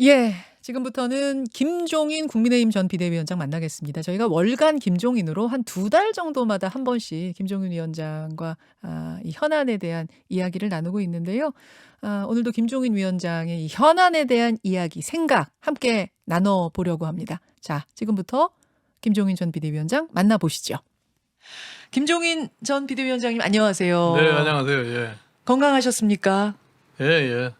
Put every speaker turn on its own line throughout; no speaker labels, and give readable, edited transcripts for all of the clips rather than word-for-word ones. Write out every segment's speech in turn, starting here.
예. 지금부터는 김종인 국민의힘 전 비대위원장 만나겠습니다. 저희가 월간 김종인으로 한 2달 정도마다 한 번씩 김종인 위원장과 이 현안에 대한 이야기를 나누고 있는데요. 오늘도 김종인 위원장의 이 현안에 대한 이야기, 생각 함께 나눠 보려고 합니다. 자, 지금부터 김종인 전 비대위원장 만나보시죠. 김종인 전 비대위원장님 안녕하세요.
네, 안녕하세요. 예.
건강하셨습니까?
예, 예.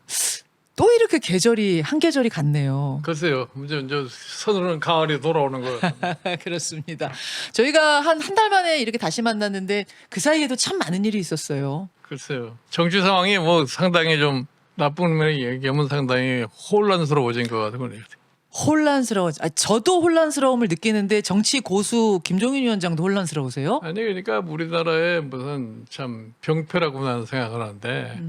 또 이렇게 계절이 한 계절이 같네요.
글쎄요. 이제 서늘한 가을이 돌아오는 것 같아요.
그렇습니다. 저희가 한 달 만에 이렇게 다시 만났는데 그 사이에도 참 많은 일이 있었어요.
글쎄요. 정치 상황이 뭐 상당히 좀 나쁜 면이 얘기하면 상당히 혼란스러워진 것 같아요.
저도 혼란스러움을 느끼는데 정치 고수 김종인 위원장도 혼란스러우세요?
아니 그러니까 우리나라의 무슨 참 병폐라고 나는 생각을 하는데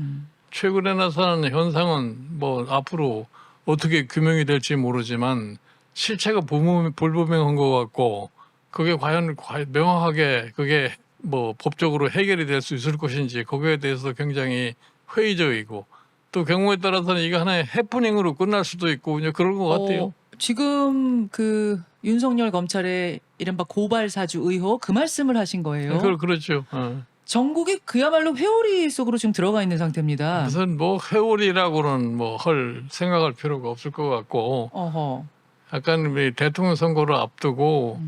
최근에 나타난 현상은 뭐 앞으로 어떻게 규명이 될지 모르지만 실체가 불분명한 것 같고 그게 과연 명확하게 그게 뭐 법적으로 해결이 될 수 있을 것인지 거기에 대해서 굉장히 회의적이고 또 경우에 따라서는 이거 하나의 해프닝으로 끝날 수도 있고 이제 그런 것 같아요.
지금 그 윤석열 검찰의 이른바 고발 사주 의혹 그 말씀을 하신 거예요.
그렇죠.
전국이 그야말로 회오리 속으로 지금 들어가 있는 상태입니다.
무슨 뭐 회오리라고는 뭐 할 생각할 필요가 없을 것 같고
어허.
약간 이 대통령 선거를 앞두고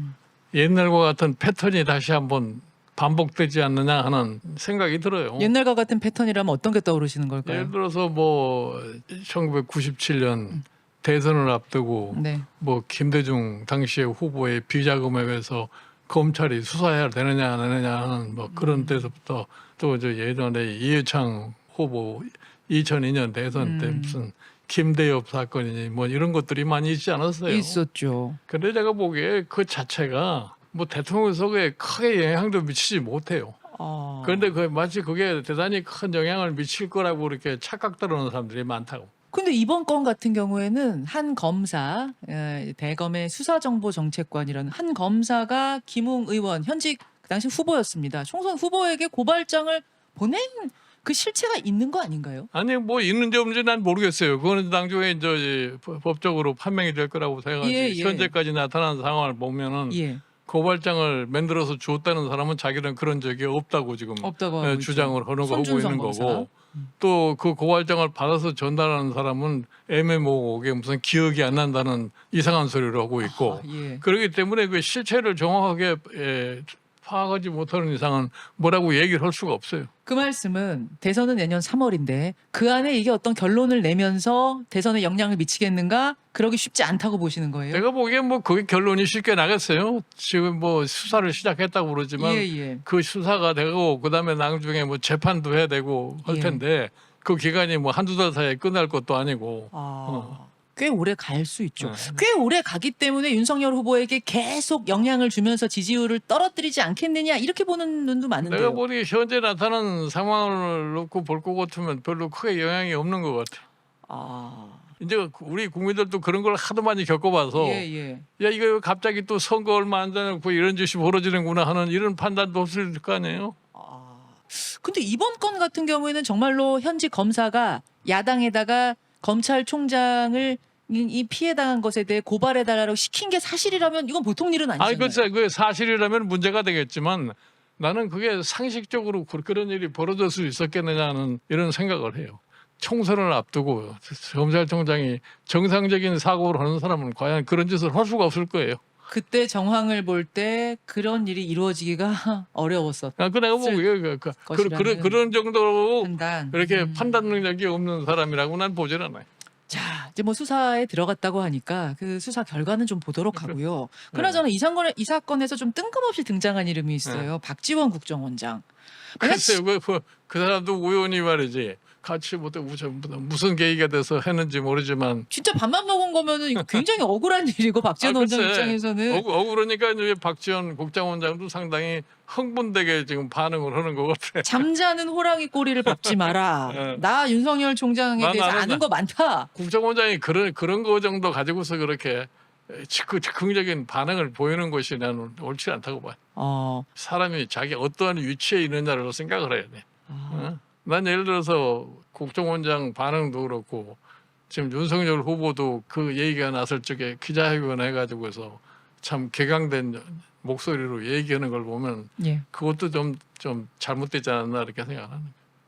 옛날과 같은 패턴이 다시 한번 반복되지 않느냐 하는 생각이 들어요.
옛날과 같은 패턴이라면 어떤 게 떠오르시는 걸까요?
예를 들어서 뭐 1997년 대선을 앞두고
네.
뭐 김대중 당시의 후보의 비자금액에서 검찰이 수사해야 되느냐 안 되느냐 하는 뭐 그런 데서부터 또 저 예전에 이해창 후보 2002년 대선 때 무슨 김대엽 사건이니 뭐 이런 것들이 많이 있지 않았어요.
있었죠.
근데 제가 보기에 그 자체가 뭐 대통령 선거에 크게 영향도 미치지 못해요. 그런데 마치 그게 대단히 큰 영향을 미칠 거라고 이렇게 착각들하는 사람들이 많다고.
근데 이번 건 같은 경우에는 한 검사, 대검의 수사정보정책관이라는 한 검사가 김웅 의원, 현직 그 당시 후보였습니다. 총선 후보에게 고발장을 보낸 그 실체가 있는 거 아닌가요?
아니 뭐 있는지 없는지 난 모르겠어요. 그거는 나중에 이제 법적으로 판명이 될 거라고 생각하지.
예, 예.
현재까지 나타난 상황을 보면은
예,
고발장을 만들어서 줬다는 사람은 자기는 그런 적이 없다고 지금
없다고 하고
주장을
있죠.
하고
손준성
있는
검사.
거고 또 그 고발장을 받아서 전달하는 사람은 애매모호하게 무슨 기억이 안 난다는 이상한 소리를 하고 있고
예.
그렇기 때문에 그 실체를 정확하게 파악하지 못하는 이상은 뭐라고 얘기를 할 수가 없어요.
그 말씀은 대선은 내년 3월인데 그 안에 이게 어떤 결론을 내면서 대선에 영향을 미치겠는가? 그러기 쉽지 않다고 보시는 거예요?
내가 보기엔 뭐 그게 결론이 쉽게 나겠어요. 지금 뭐 수사를 시작했다고 그러지만
예.
그 수사가 되고 그다음에 나중에 뭐 재판도 해야 되고 할
예.
텐데 그 기간이 뭐 한두 달 사이에 끝날 것도 아니고
꽤 오래 갈 수 있죠.
네.
꽤 오래 가기 때문에 윤석열 후보에게 계속 영향을 주면서 지지율을 떨어뜨리지 않겠느냐 이렇게 보는 눈도
내가
많은데요.
보기 현재 나타난 상황을 놓고 볼 것 같으면 별로 크게 영향이 없는 것 같아. 이제 우리 국민들도 그런 걸 하도 많이 겪어봐서
예.
야 이거 왜 갑자기 또 선거 얼마 안 지나고 이런 짓이 벌어지는구나 하는 이런 판단도 없을 거 아니에요.
근데 이번 건 같은 경우에는 정말로 현직 검사가 야당에다가 검찰총장을 이 피해당한 것에 대해 고발해달라고 시킨 게 사실이라면 이건 보통 일은
아니
아니잖아요.
글쎄 그게 사실이라면 문제가 되겠지만 나는 그게 상식적으로 그런 일이 벌어질 수 있었겠느냐는 이런 생각을 해요. 총선을 앞두고 검찰총장이 정상적인 사고를 하는 사람은 과연 그런 짓을 할 수가 없을 거예요.
그때 정황을 볼 때 그런 일이 이루어지기가 어려웠었다.
그 내가 보기에
것이라는
그런 정도로
판단.
이렇게 판단 능력이 없는 사람이라고 난 보질 않아요.
자, 이제 뭐 수사에 들어갔다고 하니까 그 수사 결과는 좀 보도록 하고요. 그나저나 이 사건에서 좀 뜬금없이 등장한 이름이 있어요. 박지원 국정원장.
글쎄요, 그 사람도 우연히 말이지. 같이 무슨 계기가 돼서 했는지 모르지만
진짜 밥만 먹은 거면은 이거 굉장히 억울한 일이고 박지원 원장
글쎄,
입장에서는
억울하니까 이제 박지원 국정원장도 상당히 흥분되게 지금 반응을 하는 것 같아.
잠자는 호랑이 꼬리를 밟지 마라. 나 윤석열 총장에 대해서 아는 거 많다.
국정원장이 그런 거 정도 가지고서 그렇게 즉흥적인 반응을 보이는 것이 나는 옳지 않다고 봐. 사람이 자기 어떠한 위치에 있느냐를 생각을 해야 돼. 난 예를 들어서 국정원장 반응도 그렇고 지금 윤석열 후보도 그 얘기가 나설 적에 기자회견 해가지고서 참 개강된 목소리로 얘기하는 걸 보면
예.
그것도 좀 잘못되지 않았나 이렇게 생각하는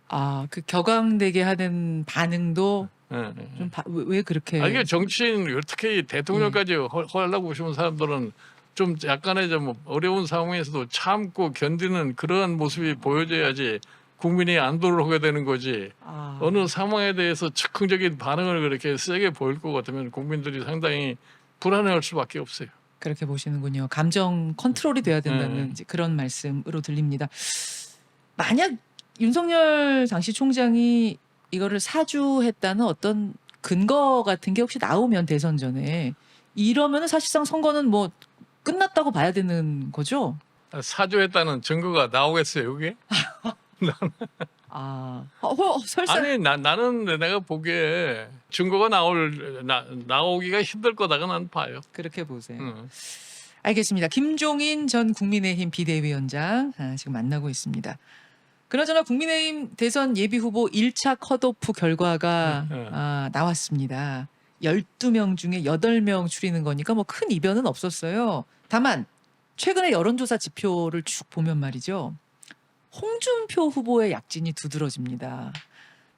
아, 그 격앙되게 하는 반응도
거예요.
좀 왜 그렇게?
아, 이게 정치인 특히 대통령까지 하려고 보시는 사람들은 좀 약간의 좀 어려운 상황에서도 참고 견디는 그러한 모습이 보여져야지 국민이 안도를 하게 되는 거지.
아,
어느 상황에 대해서 즉흥적인 반응을 그렇게 세게 보일 것 같으면 국민들이 상당히 불안해할 수밖에 없어요.
그렇게 보시는군요. 감정 컨트롤이 돼야 된다는 이제 그런 말씀으로 들립니다. 만약 윤석열 당시 총장이 이거를 사주했다는 어떤 근거 같은 게 혹시 나오면 대선 전에 이러면은 사실상 선거는 뭐 끝났다고 봐야 되는 거죠?
사주했다는 증거가 나오겠어요, 그게?
아, 설사.
아니, 나는 내가 보기에 증거가 나오기가 힘들 거다가 난 봐요.
그렇게 보세요.
응.
알겠습니다. 김종인 전 국민의힘 비대위원장 지금 만나고 있습니다. 그나저나 국민의힘 대선 예비후보 1차 컷오프 결과가 나왔습니다. 12명 중에 8명 추리는 거니까 뭐 큰 이변은 없었어요. 다만 최근에 여론조사 지표를 쭉 보면 말이죠. 홍준표 후보의 약진이 두드러집니다.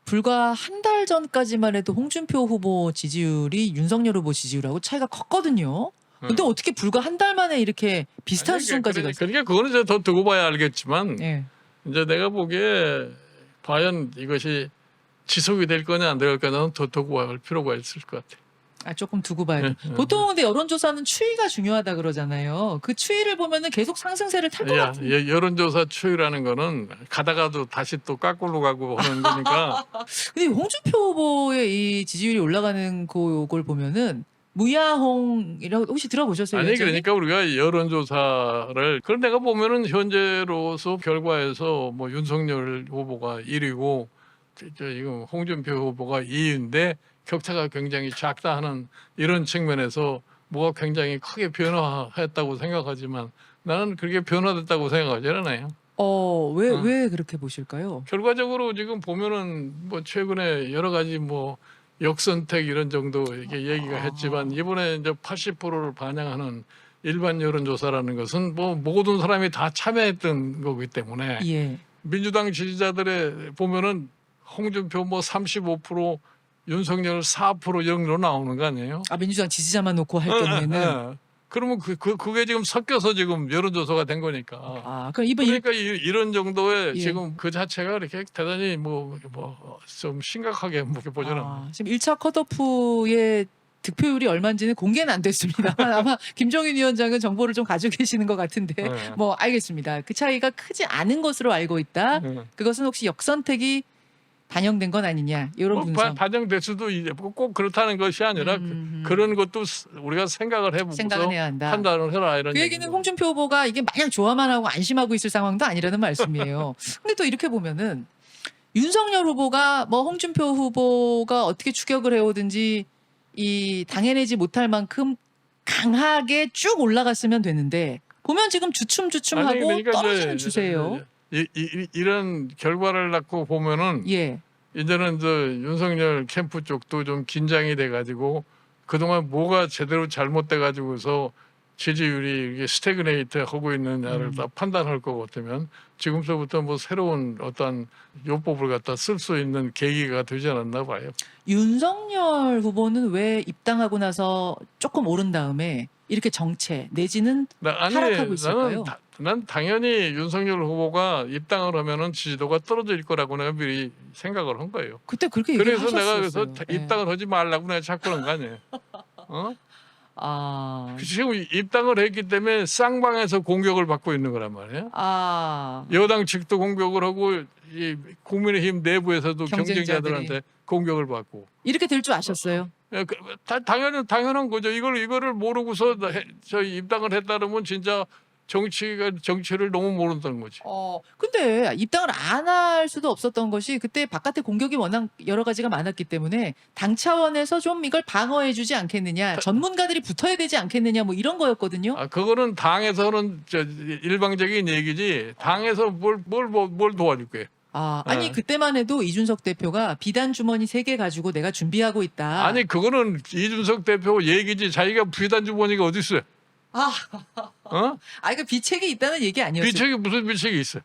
불과 한 달 전까지만 해도 홍준표 후보 지지율이 윤석열 후보 지지율하고 차이가 컸거든요. 근데 어떻게 불과 한 달 만에 이렇게 비슷한 수준까지 갔어요?
그러니까 그거는 이제 더 두고 봐야 알겠지만
예.
이제 내가 보기에 과연 이것이 지속이 될 거냐 안 될 거냐는 더 두고 볼 필요가 있을 것 같아요.
아, 조금 두고 봐야 돼. 보통 근데 여론조사는 추이가 중요하다 그러잖아요. 그 추이를 보면은 계속 상승세를 탈 것 같은.
여론조사 추이라는 거는 가다가도 다시 또 까꿀로 가고 하는 거니까.
근데 홍준표 후보의 이 지지율이 올라가는 그걸 보면은 무야홍이라고 혹시 들어보셨어요?
아니
예전에?
그러니까 우리가 여론조사를 그런 내가 보면은 현재로서 결과에서 뭐 윤석열 후보가 1위고 지금 홍준표 후보가 2위인데 격차가 굉장히 작다 하는 이런 측면에서 뭐가 굉장히 크게 변화했다고 생각하지만 나는 그렇게 변화됐다고 생각하지 않아요.
왜 그렇게 보실까요?
결과적으로 지금 보면은 뭐 최근에 여러 가지 뭐 역선택 이런 정도 이렇게 얘기가 했지만 이번에 이제 80%를 반영하는 일반 여론조사라는 것은 뭐 모든 사람이 다 참여했던 거기 때문에
예.
민주당 지지자들의 보면은 홍준표 뭐 35% 윤석열 4% 정도로 나오는 거 아니에요?
아, 민주당 지지자만 놓고 할 경우에는.
그러면 그게 지금 섞여서 지금 여론조사가 된 거니까.
아, 그럼 이번
그러니까 이런 정도의
예.
지금 그 자체가 이렇게 대단히 뭐 좀 심각하게 보지는.
지금 1차 컷오프의 득표율이 얼마인지는 공개는 안 됐습니다. 아마 김종인 위원장은 정보를 좀 가지고 계시는 것 같은데
네.
뭐 알겠습니다. 그 차이가 크지 않은 것으로 알고 있다. 그것은 혹시 역선택이 반영된 건 아니냐 이런 분석.
반영될 수도 꼭 그렇다는 것이 아니라 그런 것도 우리가 생각을 해보고서
생각을 해야 한다.
판단을 해라 이런.
그 얘기는 홍준표 후보가 이게 마냥 좋아만 하고 안심하고 있을 상황도 아니라는 말씀이에요. 근데 또 이렇게 보면은 윤석열 후보가 뭐 홍준표 후보가 어떻게 추격을 해오든지 이 당해내지 못할 만큼 강하게 쭉 올라갔으면 되는데 보면 지금 주춤주춤하고
그러니까
떨어지는 추세예요.
이런 결과를 갖고 보면은
예.
이제는 윤석열 캠프 쪽도 좀 긴장이 돼가지고 그동안 뭐가 제대로 잘못돼 가지고서 지지율이 이게 스태그네이트 하고 있느냐를 다 판단할 것 같으면 지금서부터 뭐 새로운 어떤 요법을 갖다 쓸 수 있는 계기가 되지 않았나 봐요.
윤석열 후보는 왜 입당하고 나서 조금 오른 다음에 이렇게 정체 내지는 하락하고 있을까요?
난 당연히 윤석열 후보가 입당을 하면은 지지도가 떨어질 거라고 내가 미리 생각을 한 거예요.
그때 그렇게
그래서
얘기하셨었어요.
내가 그래서
예.
입당을 하지 말라고 내가 자꾸 그런 거 아니에요. 지금 입당을 했기 때문에 쌍방에서 공격을 받고 있는 거란 말이에요. 여당 측도 공격을 하고 이 국민의힘 내부에서도 경쟁자들한테 공격을 받고.
이렇게 될 줄 아셨어요?
당연한 거죠. 이거를 모르고서 저희 입당을 했다 그러면 진짜 정치를 너무 모른다는 거지.
근데 입당을 안 할 수도 없었던 것이 그때 바깥에 공격이 워낙 여러 가지가 많았기 때문에 당 차원에서 좀 이걸 방어해주지 않겠느냐, 전문가들이 붙어야 되지 않겠느냐, 뭐 이런 거였거든요.
그거는 당에서는 일방적인 얘기지. 당에서 뭘 도와줄 거예요.
아니 그때만 해도 이준석 대표가 비단 주머니 3개 가지고 내가 준비하고 있다.
아니 그거는 이준석 대표 얘기지 자기가 비단 주머니가 어디 있어요?
아,
어?
그 비책이 있다는 얘기 아니었어요?
비책이 무슨 비책이 있어요?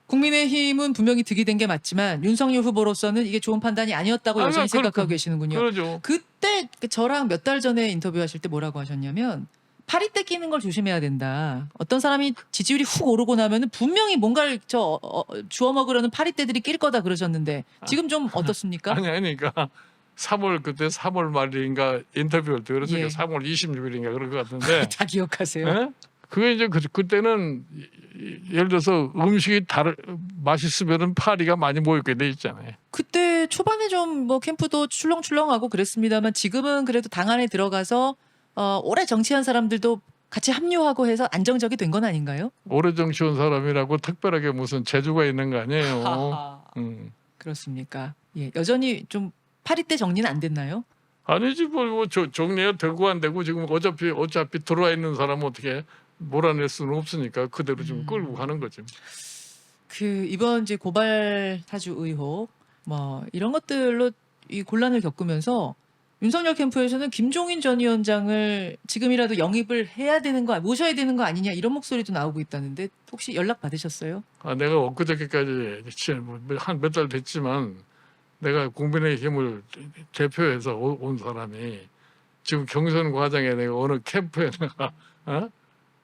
국민의힘은 분명히 득이 된 게 맞지만 윤석열 후보로서는 이게 좋은 판단이 아니었다고 여전히 생각하고 계시는군요.
그러죠.
그때 저랑 몇 달 전에 인터뷰하실 때 뭐라고 하셨냐면 파리 때 끼는 걸 조심해야 된다. 어떤 사람이 지지율이 훅 오르고 나면은 분명히 뭔가를 주워 먹으려는 파리 때들이 낄 거다 그러셨는데 지금 좀 어떻습니까?
아니 그러니까 3월 말인가 인터뷰할 때 그래서
예.
3월 26일인가 그럴 것 같은데
다 기억하세요.
예? 그게 이제 그때는 예를 들어서 음식이 맛있으면은 파리가 많이 모이게 돼 있잖아요.
그때 초반에 좀 뭐 캠프도 출렁출렁하고 그랬습니다만 지금은 그래도 당 안에 들어가서 오래 정치한 사람들도 같이 합류하고 해서 안정적이 된 건 아닌가요?
오래 정치한 사람이라고 특별하게 무슨 재주가 있는 거 아니에요.
하하. 그렇습니까? 예, 여전히 좀 파리 때 정리는 안 됐나요?
아니지 정리가 되고 안 되고 지금 어차피 들어와 있는 사람은 어떻게 몰아낼 수는 없으니까 그대로 좀 끌고 가는 거지.
이번 이제 고발 사주 의혹 뭐 이런 것들로 이 곤란을 겪으면서 윤석열 캠프에서는 김종인 전 위원장을 지금이라도 영입을 해야 되는 거, 모셔야 되는 거 아니냐 이런 목소리도 나오고 있다는데 혹시 연락 받으셨어요?
내가 엊그저께까지 한 몇 달 됐지만 내가 국민의힘을 대표해서 온 사람이 지금 경선 과정에 내가 어느 캠프에 내가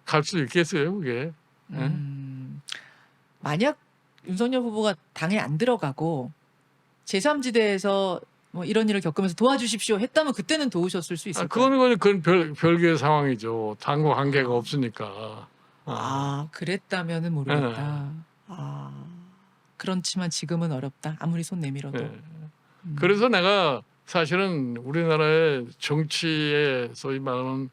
갈 수 있겠어요, 그게?
만약 윤석열 후보가 당에 안 들어가고 제3지대에서 뭐 이런 일을 겪으면서 도와주십시오 했다면 그때는 도우셨을 수 있을까요?
그건 별개의 상황이죠. 당과 관계가 없으니까.
그랬다면은 모르겠다. 그렇지만 지금은 어렵다. 아무리 손 내밀어도.
네. 그래서 내가 사실은 우리나라의 정치에 소위 말하는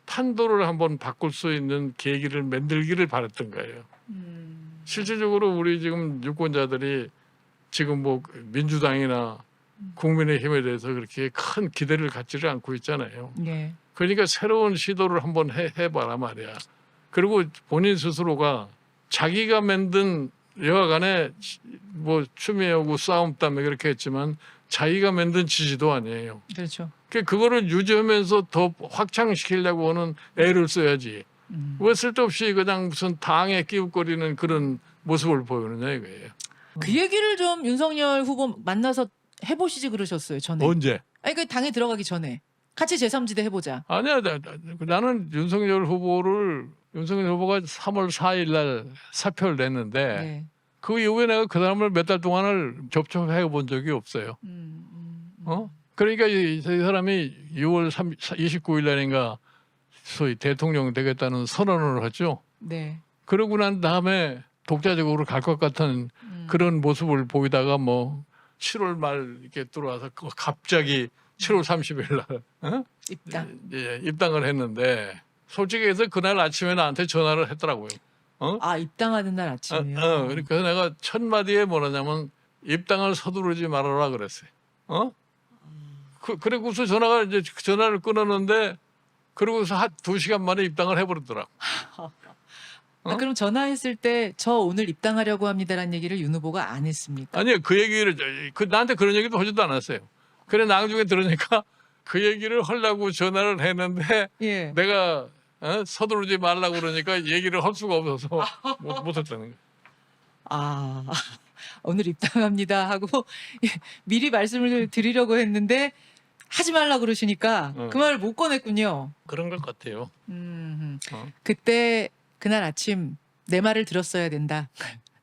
판도를 한번 바꿀 수 있는 계기를 만들기를 바랬던 거예요. 실질적으로 우리 지금 유권자들이 지금 뭐 민주당이나 국민의힘에 대해서 그렇게 큰 기대를 갖지를 않고 있잖아요.
네.
그러니까 새로운 시도를 한번 해봐라 말이야. 그리고 본인 스스로가 자기가 만든 여하간에 뭐 추미애하고 싸움 때문에 그렇게 했지만 자기가 만든 지지도 아니에요.
그렇죠.
그거를 유지하면서 더 확장시키려고 하는 애를 써야지. 왜 쓸데없이 그냥 무슨 당에 끼웃거리는 그런 모습을 보이느냐 이거예요.
그 얘기를 좀 윤석열 후보 만나서 해보시지 그러셨어요. 전에.
언제?
그 당에 들어가기 전에 같이 제3지대 해보자.
아니야. 나는 윤석열 후보가 3월 4일 날 사표를 냈는데
네.
그 이후에 내가 그 사람을 몇 달 동안을 접촉해 본 적이 없어요. 그러니까 이 사람이 6월 29일 날인가 소위 대통령 되겠다는 선언을 했죠.
네.
그러고 난 다음에 독자적으로 갈 것 같은 그런 모습을 보이다가 뭐 7월 말 이렇게 들어와서 갑자기 7월 30일 날
입당.
입당을 했는데 솔직히 해서 그날 아침에 나한테 전화를 했더라고요.
입당하는 날 아침이요.
그러니까 내가 첫 마디에 뭐라냐면 입당을 서두르지 말아라 그랬어요. 그리고서 전화를 끊었는데 그러고서 한 2시간 만에 입당을 해버리더라고.
그럼 전화했을 때 저 오늘 입당하려고 합니다라는 얘기를 윤 후보가 안 했습니까?
아니요, 그 얘기를 나한테 그런 얘기도 하지도 않았어요. 그래 나중에 들으니까 그 얘기를 하려고 전화를 했는데
예.
내가 서두르지 말라고 그러니까 얘기를 할 수가 없어서 못 했다는 거예요.
오늘 입당합니다 하고 미리 말씀을 드리려고 했는데 하지 말라 그러시니까 그 말을 못 꺼냈군요.
그런 것 같아요.
그때 그날 아침 내 말을 들었어야 된다.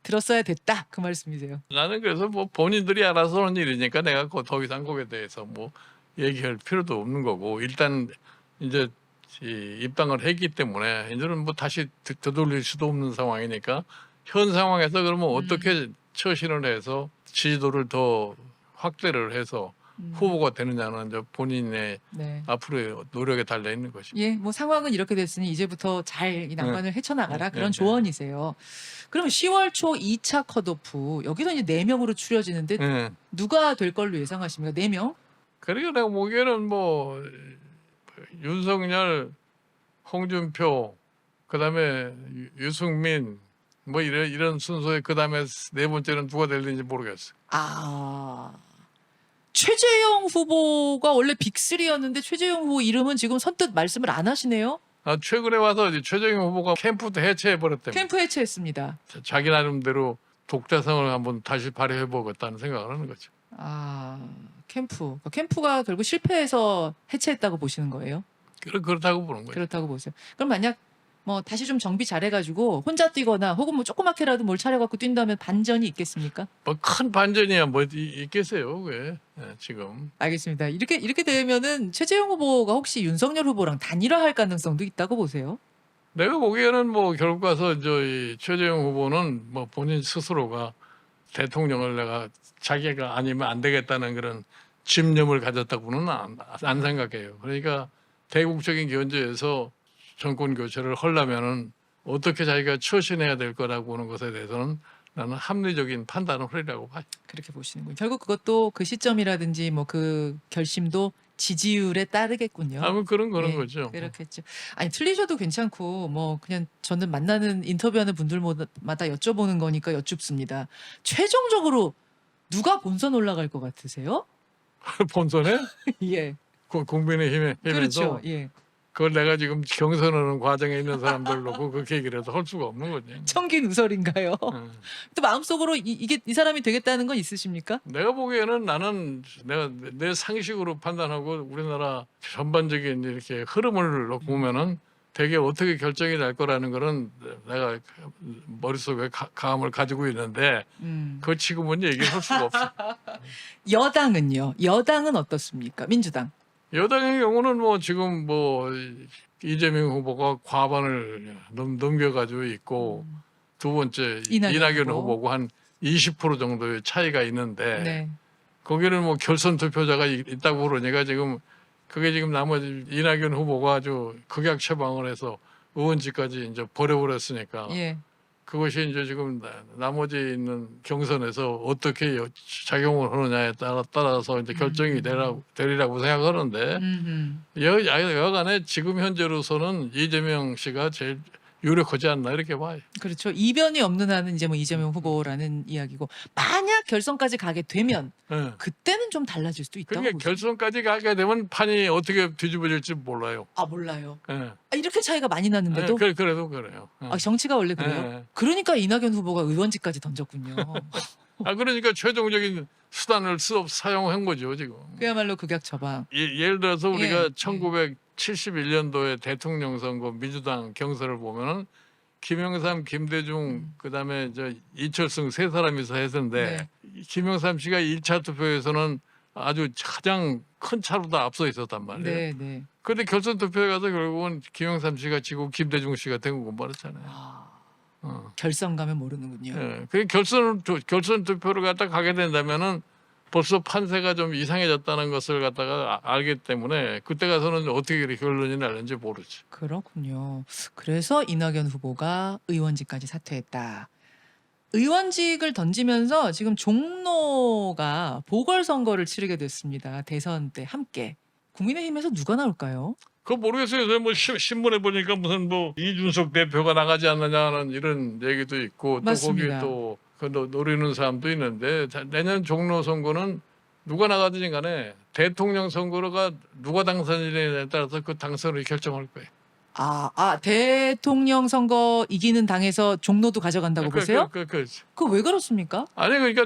들었어야 됐다. 그 말씀이세요.
나는 그래서 뭐 본인들이 알아서 하는 일이니까 내가 더 이상 거기에 대해서 뭐 얘기할 필요도 없는 거고 일단 이제 입당을 했기 때문에 이제는 뭐 다시 되돌릴 수도 없는 상황이니까 현 상황에서 그러면 어떻게 처신을 해서 지지도를 더 확대를 해서 후보가 되느냐는 이제 본인의 앞으로의 노력에 달려 있는 것이죠.
예, 뭐 상황은 이렇게 됐으니 이제부터 잘 이 난관을 헤쳐나가라 그런 조언이세요. 그럼 10월 초 2차 컷오프 여기서 이제 4명으로 추려지는데 누가 될 걸로 예상하십니까? 4명?
그러니까 내가 보기에는 뭐 윤석열, 홍준표, 그다음에 유승민, 뭐 이런 순서에 그다음에 네 번째는 누가 될는지 모르겠어.
아. 최재형 후보가 원래 빅3였는데 최재형 후보 이름은 지금 선뜻 말씀을 안 하시네요.
최근에 와서 이제 최재형 후보가 캠프도 해체해 버렸다며.
캠프 해체했습니다.
자기 나름대로 독자성을 한번 다시 발휘해 보겠다는 생각을 하는 거죠.
아, 캠프가 결국 실패해서 해체했다고 보시는 거예요?
그렇다고 보는 거죠.
그렇다고 보세요. 그럼 만약 뭐 다시 좀 정비 잘해가지고 혼자 뛰거나 혹은 뭐 조그맣게라도 뭘 차려갖고 뛴다면 반전이 있겠습니까?
뭐 큰 반전이야 뭐 있겠어요, 그게. 지금.
알겠습니다. 이렇게 되면은 최재형 후보가 혹시 윤석열 후보랑 단일화할 가능성도 있다고 보세요?
내가 보기에는 뭐 결국 가서 이 최재형 후보는 뭐 본인 스스로가 대통령을 내가 자기가 아니면 안 되겠다는 그런 집념을 가졌다고는 안 생각해요. 그러니까 대국적인 견제에서 정권 교체를 하려면은 어떻게 자기가 처신해야 될 거라고 하는 것에 대해서는 나는 합리적인 판단을 하리라고 봐요.
그렇게 보시는군요. 결국 그것도 그 시점이라든지 뭐 그 결심도 지지율에 따르겠군요.
아무 그런
네,
거죠.
그렇겠죠. 아니 틀리셔도 괜찮고 뭐 그냥 저는 만나는 인터뷰하는 분들마다 여쭤보는 거니까 여쭙습니다. 최종적으로 누가 본선 올라갈 것 같으세요?
본선에
예,
국민의힘에서
그렇죠. 예,
그걸 내가 지금 경선하는 과정에 있는 사람들 놓고 그렇게 얘기를 해서 할 수가 없는 거지.
청기 누설인가요?
응.
또 마음속으로 이 사람이 되겠다는 건 있으십니까?
내가 보기에는 나는 내가 내 상식으로 판단하고 우리나라 전반적인 이렇게 흐름을 놓고 보면은 되게 어떻게 결정이 날 거라는 거는 내가 머릿속에 감을 가지고 있는데 그거 지금은 얘기할 수가 없어.
여당은요? 여당은 어떻습니까? 민주당.
여당의 경우는 뭐 지금 뭐 이재명 후보가 과반을 넘겨가지고 있고 두 번째 이낙연 후보고 한 20% 정도의 차이가 있는데
네.
거기는 뭐 결선 투표자가 있다고 그러니까 지금 그게 지금 나머지 이낙연 후보가 아주 극약 처방을 해서 의원직까지 이제 버려버렸으니까
예.
그것이 이제 지금 나머지 있는 경선에서 어떻게 작용을 하느냐에 따라서 이제 결정이 되리라고 생각하는데 여간에 지금 현재로서는 이재명 씨가 제일 유력하지 않나 이렇게 봐요.
그렇죠. 이변이 없는 한은 이제 뭐 이재명 후보라는 이야기고 만약 결선까지 가게 되면
네.
그때는 좀 달라질 수도 있다고
그러니까
보세요.
결선까지 가게 되면 판이 어떻게 뒤집어질지 몰라요.
아 몰라요.
네.
아, 이렇게 차이가 많이 났는데도
그래도 그래요.
아, 정치가 원래 그래요.
네.
그러니까 이낙연 후보가 의원직까지 던졌군요.
그러니까 최종적인 수단을 사용한 거죠 지금.
그야말로 극약 처방.
예를 들어서 우리가
예.
1971년도에 대통령 선거 민주당 경선을 보면은 김영삼, 김대중 그다음에 이철승 세 사람이서 했는데 김영삼 씨가 1차 투표에서는 아주 가장 큰 차로도 앞서 있었단 말이에요.
네, 네.
그런데 결선 투표에 가서 결국은 김영삼 씨가 지고 김대중 씨가 된 거 말했잖아요.
결선 가면 모르는군요.
예. 그 결선 투표를 갖다 가게 된다면은 벌써 판세가 좀 이상해졌다는 것을 갖다가 알기 때문에 그때 가서는 어떻게 결론이 날는지 모르지.
그렇군요. 그래서 이낙연 후보가 의원직까지 사퇴했다. 의원직을 던지면서 지금 종로가 보궐선거를 치르게 됐습니다. 대선 때 함께. 국민의힘에서 누가 나올까요?
그거 모르겠어요. 요새 뭐 신문에 보니까 무슨 뭐 이준석 대표가 나가지 않느냐는 이런 얘기도 있고 또
맞습니다.
거기 또 노리는 사람도 있는데 내년 종로 선거는 누가 나가든지 간에 대통령 선거가 누가 당선이냐에 따라서 그 당선을 결정할 거예요.
대통령 선거 이기는 당에서 종로도 가져간다고 보세요? 그거 왜 그렇습니까?
아니 그러니까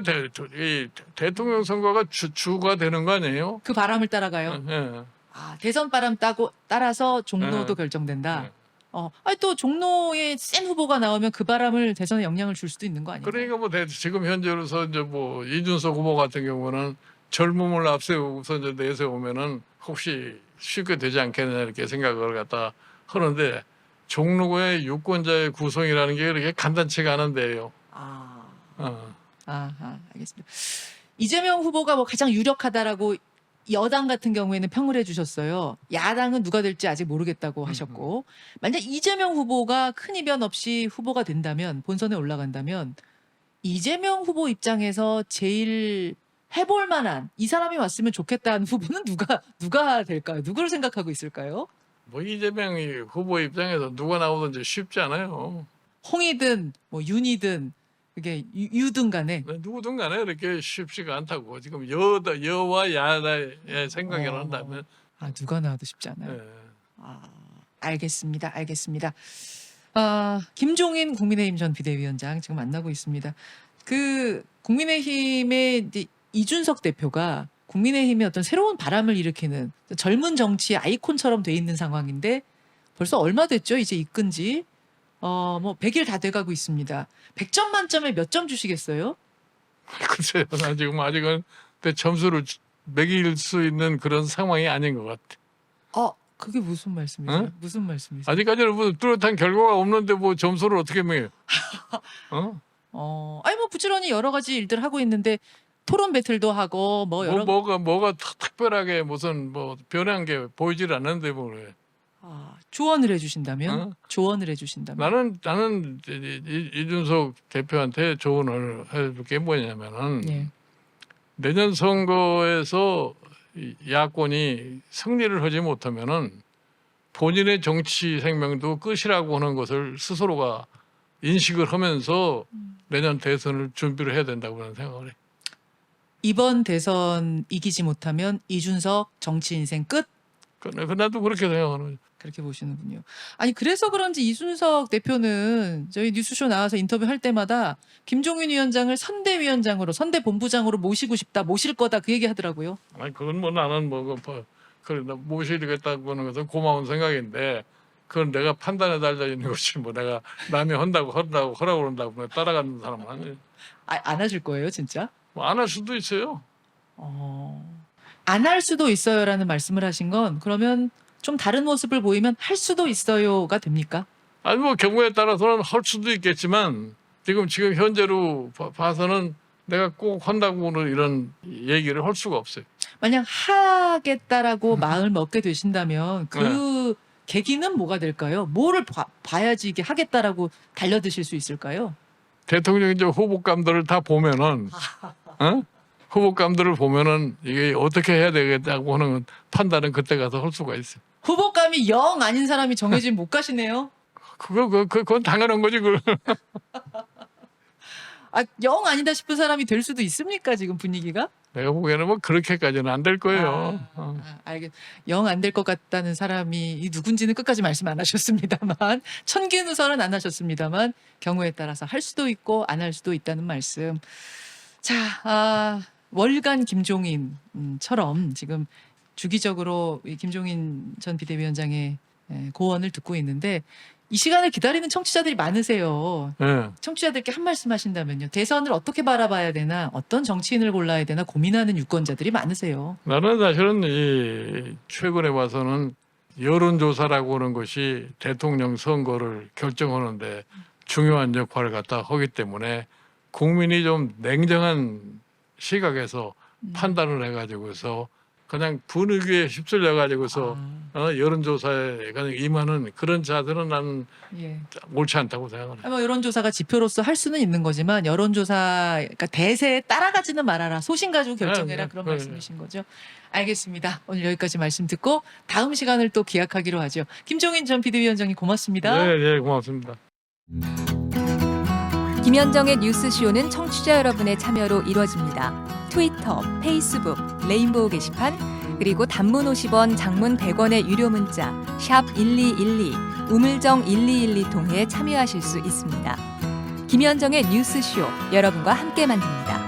대통령 선거가 주가 되는 거 아니에요?
그 바람을 따라가요.
예.
대선 바람 따라서 종로도 결정된다. 아니 또 종로에 센 후보가 나오면 그 바람을 대선에 영향을 줄 수도 있는 거 아니에요?
그러니까 뭐 지금 현재로서 이제 뭐 이준석 후보 같은 경우는 젊음을 앞세우고서 이제 내세우면은 혹시 쉽게 되지 않겠냐 이렇게 생각을 갖다 하는데 종로의 유권자의 구성이라는 게 그렇게 간단치가 않은데요.
알겠습니다. 이재명 후보가 뭐 가장 유력하다라고 여당 같은 경우에는 평을 해주셨어요. 야당은 누가 될지 아직 모르겠다고 하셨고 만약 이재명 후보가 큰 이변 없이 후보가 된다면 본선에 올라간다면 이재명 후보 입장에서 제일 해볼 만한 이 사람이 왔으면 좋겠다는 후보는 누가 될까요? 누구를 생각하고 있을까요?
뭐 이재명 후보 입장에서 누가 나오든지 쉽지 않아요.
홍이든 뭐 윤이든 그게 유든 간에
누구든 간에 이렇게 쉽지가 않다고. 지금 여와 야의 생각을 한다면.
누가 나와도 쉽지 않아요.
예.
알겠습니다. 알겠습니다. 김종인 국민의힘 전 비대위원장 지금 만나고 있습니다. 그 국민의힘의 이제 이준석 대표가 국민의힘의 어떤 새로운 바람을 일으키는 젊은 정치의 아이콘처럼 돼 있는 상황인데 벌써 얼마 됐죠? 이제 이끈 지. 뭐 100일 다 돼가고 있습니다. 100점 만점에 몇 점 주시겠어요?
글쎄요. 나 지금 아직은 내 점수를 매길 수 있는 그런 상황이 아닌 것 같아.
그게 무슨 말씀이세요?
응?
무슨 말씀이세요?
아직까지는 뭐 뚜렷한 결과가 없는데 뭐 점수를 어떻게 매요?
아니 뭐 부지런히 여러 가지 일들 하고 있는데 토론 배틀도 하고 뭐 여러
뭐가 특별하게 무슨 뭐 변한 게 보이질 않는데 뭐 그래.
조언을 해주신다면
어?
조언을 해주신다면
나는 이준석 대표한테 조언을 해줄 게 뭐냐면은
예.
내년 선거에서 이 야권이 승리를 하지 못하면은 본인의 정치 생명도 끝이라고 하는 것을 스스로가 인식을 하면서 내년 대선을 준비를 해야 된다고 저는 생각을 해.
이번 대선 이기지 못하면 이준석 정치 인생 끝
나도 그렇게 생각하는 거죠.
그렇게 보시는군요. 아니 그래서 그런지 이준석 대표는 저희 뉴스쇼 나와서 인터뷰할 때마다 김종인 위원장을 선대위원장으로 선대본부장으로 모시고 싶다 모실 거다 그 얘기 하더라고요.
아니 그건 뭐 나는 그래 나 모시겠다고 하는 것은 고마운 생각인데 그건 내가 판단해 달려 있는 것이 뭐 내가 남이 하라고 그런다고 따라가는 사람은 아니에요.
안 하실 거예요 진짜?
뭐 안 할 수도 있어요.
안 할 수도 있어요라는 말씀을 하신 건 그러면 좀 다른 모습을 보이면 할 수도 있어요가 됩니까?
아니 뭐 경우에 따라서는 할 수도 있겠지만 지금 현재로 봐서는 내가 꼭 한다고는 이런 얘기를 할 수가 없어요.
만약 하겠다라고 마음을 먹게 되신다면 그 계기는 뭐가 될까요? 뭐를 봐야지 이게 하겠다라고 달려드실 수 있을까요?
대통령 이제 후보감들을 다 보면은 후보감들을 보면은 이게 어떻게 해야 되겠다고 하는 판단은 그때 가서 할 수가 있어요.
후보감이 영 아닌 사람이 정해지면 못 가시네요.
그건 당연한 거지.
영 아니다 싶은 사람이 될 수도 있습니까? 지금 분위기가?
내가 보기에는 뭐 그렇게까지는 안 될 거예요.
영 안 될 것 같다는 사람이 누군지는 끝까지 말씀 안 하셨습니다만 천기누설은 안 하셨습니다만 경우에 따라서 할 수도 있고 안 할 수도 있다는 말씀. 자, 월간 김종인처럼 지금 주기적으로 이 김종인 전 비대위원장의 고언을 듣고 있는데 이 시간을 기다리는 청취자들이 많으세요.
네.
청취자들께 한 말씀 하신다면요. 대선을 어떻게 바라봐야 되나 어떤 정치인을 골라야 되나 고민하는 유권자들이 많으세요.
나는 사실은 최근에 와서는 여론조사라고 하는 것이 대통령 선거를 결정하는데 중요한 역할을 갖다 하기 때문에 국민이 좀 냉정한 시각에서 판단을 해가지고서 그냥 분위기에 휩쓸려 가지고서 여론조사에 그냥 임하는 그런 자들은 나는 옳지 않다고 생각합니다.
뭐 여론조사가 지표로서 할 수는 있는 거지만 여론조사 그러니까 대세에 따라가지는 말아라. 소신 가지고 결정해라. 그런 말씀이신 거죠. 알겠습니다. 오늘 여기까지 말씀 듣고 다음 시간을 또 기약하기로 하죠. 김종인 전 비대위원장님 고맙습니다.
네, 고맙습니다.
김현정의 뉴스쇼는 청취자 여러분의 참여로 이루어집니다. 트위터, 페이스북, 레인보우 게시판, 그리고 단문 50원, 장문 100원의 유료 문자 샵 1212, 우물정 1212 통해 참여하실 수 있습니다. 김현정의 뉴스쇼, 여러분과 함께 만듭니다.